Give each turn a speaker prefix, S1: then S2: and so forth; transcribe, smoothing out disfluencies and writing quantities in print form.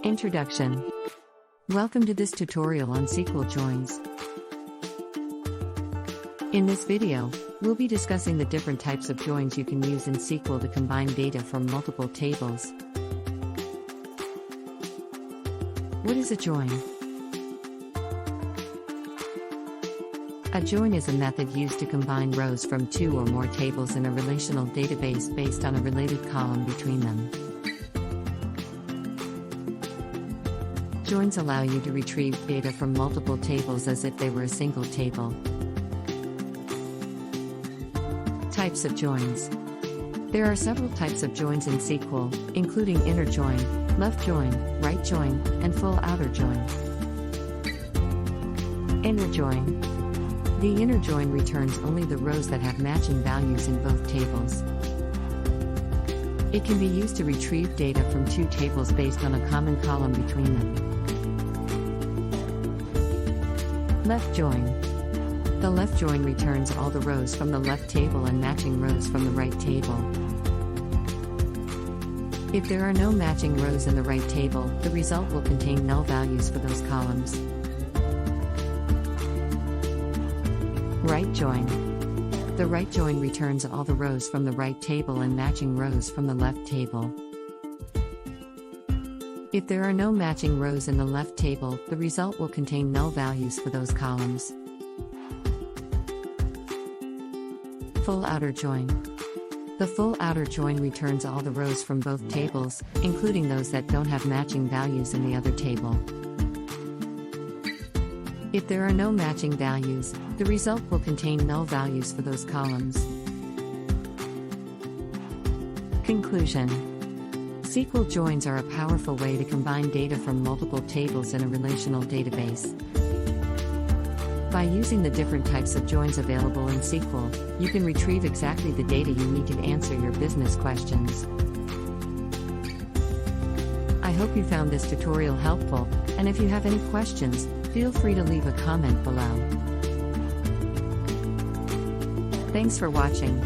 S1: Introduction. Welcome to this tutorial on SQL joins. In this video, we'll be discussing the different types of joins you can use in SQL to combine data from multiple tables. What is a join? A join is a method used to combine rows from two or more tables in a relational database based on a related column between them. Joins allow you to retrieve data from multiple tables as if they were a single table. Types of joins. There are several types of joins in SQL, including inner join, left join, right join, and full outer join. Inner join. The inner join returns only the rows that have matching values in both tables. It can be used to retrieve data from two tables based on a common column between them. Left join. The left join returns all the rows from the left table and matching rows from the right table. If there are no matching rows in the right table, the result will contain null values for those columns. Right join. The right join returns all the rows from the right table and matching rows from the left table. If there are no matching rows in the left table, the result will contain null values for those columns. Full outer join. The full outer join returns all the rows from both tables, including those that don't have matching values in the other table. If there are no matching values, the result will contain null values for those columns. Conclusion. SQL joins are a powerful way to combine data from multiple tables in a relational database. By using the different types of joins available in SQL, you can retrieve exactly the data you need to answer your business questions. I hope you found this tutorial helpful, and if you have any questions, feel free to leave a comment below. Thanks for watching.